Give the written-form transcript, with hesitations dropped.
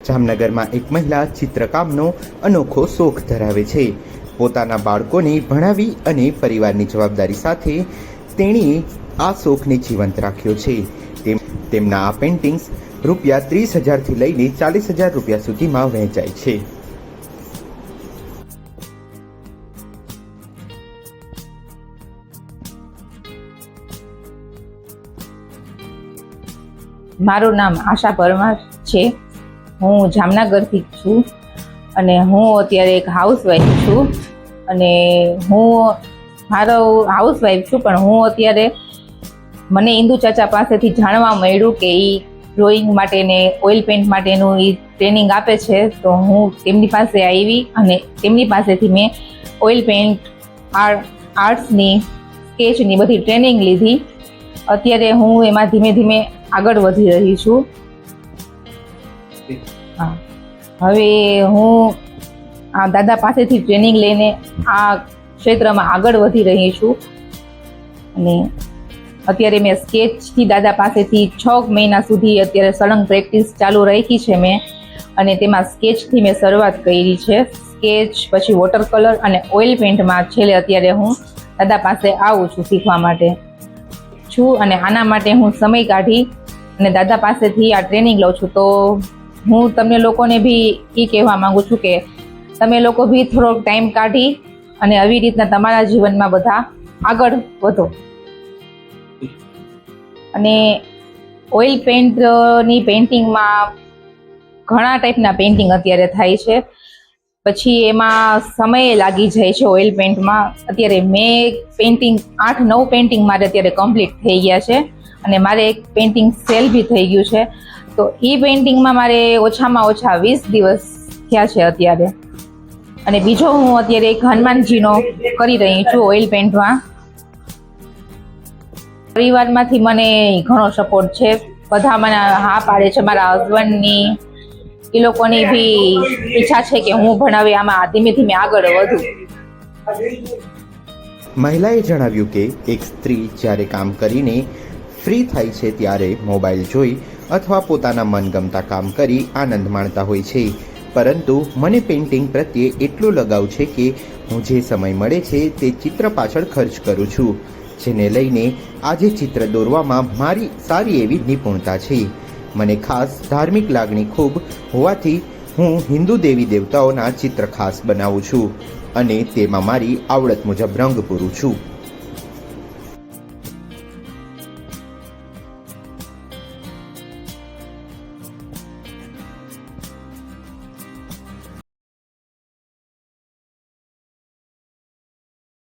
જામનગરમાં એક મહિલા ચિત્રકામનો અનોખો શોખ ધરાવે છે। પોતાના બાળકોને ભણાવી અને પરિવારની જવાબદારી સાથે તેણીએ આ શોખને જીવંત રાખ્યો છે। તેમના આ પેઇન્ટિંગ્સ રૂપિયા 30,000થી લઈને 40,000 રૂપિયા સુધીમાં વહેંચાય છે। મારું નામ આશા પરમાર છે। હું જામનગરથી છું અને હું અત્યારે એક હાઉસવાઈફ છું અને મારો હાઉસવાઈફ છું પણ હું અત્યારે મને ઇન્દુ ચાચા પાસેથી જાણવા મળ્યું કે એ ડ્રોઈંગ માટે ને ઓઇલ પેઇન્ટ માટેનું એ ટ્રેનિંગ આપે છે। તો હું તેમની પાસે આવી અને તેમની પાસેથી મેં ઓઇલ પેઇન્ટ આર્ટ્સની સ્કેચની બધી ટ્રેનિંગ લીધી। અત્યારે હું એમાં ધીમે ધીમે આગળ વધી રહી છું। હા, હવે હું આ દાદા પાસેથી ટ્રેનિંગ લઈને આ ક્ષેત્રમાં આગળ વધી રહી છું અને અત્યારે મેં સ્કેચથી દાદા પાસેથી 6 મહિના સુધી અત્યારે સળંગ પ્રેક્ટિસ ચાલુ રાખી છે મેં અને તેમાં સ્કેચથી મેં શરૂઆત કરી છે। સ્કેચ પછી વોટર કલર અને ઓઇલ પેઇન્ટમાં છેલ્લે અત્યારે હું દાદા પાસે આવું છું શીખવા માટે છું અને આના માટે હું સમય કાઢી અને દાદા પાસેથી આ ટ્રેનિંગ લઉં છું। તો હું તમને લોકોને બી એ કહેવા માંગુ છું કે તમે લોકો બી થોડોક ટાઈમ કાઢી અને આવી રીતના તમારા જીવનમાં બધા આગળ વધો। અને ઓઇલ પેઇન્ટની પેઇન્ટિંગમાં ઘણા ટાઈપના પેઇન્ટિંગ અત્યારે થાય છે, પછી એમાં સમય લાગી જાય છે। ઓઇલ પેઇન્ટમાં અત્યારે મેં પેઇન્ટિંગ 8-9 પેઇન્ટિંગ મારે અત્યારે કમ્પ્લીટ થઈ ગયા છે અને મારે એક પેઇન્ટિંગ સેલ બી થઈ ગયું છે। તો એ પેઇન્ટિંગમાં મારે ઓછામાં ઓછા 20 દિવસ થયા છે અત્યારે। અને બીજો હું અત્યારે એક હનુમાનજીનો કરી રહી છું ઓઇલ પેઇન્ટમાં। પરિવારમાંથી મને ઘણો સપોર્ટ છે, બધા મને હા પાડે છે। મારા હસબન્ડની એ લોકોની બી ઈચ્છા છે કે હું ભણાવી આમાં ધીમે ધીમે આગળ વધું। મહિલાએ જણાવ્યું કે એક સ્ત્રી જ્યારે કામ કરીને ફ્રી થાય છે ત્યારે મોબાઈલ જોઈ અથવા પોતાના મનગમતા કામ કરી આનંદ માણતા હોય છે, પરંતુ મને પેઇન્ટિંગ પ્રત્યે એટલો લગાવ છે કે હું જે સમય મળે છે તે ચિત્ર પાછળ ખર્ચ કરું છું, જેને લઈને આજે ચિત્ર દોરવામાં મારી સારી એવી નિપુણતા છે। મને ખાસ ધાર્મિક લાગણી ખૂબ હોવાથી હું હિન્દુ દેવી દેવતાઓના ચિત્ર ખાસ બનાવું છું અને તેમાં મારી આવડત મુજબ રંગ પૂરું છું।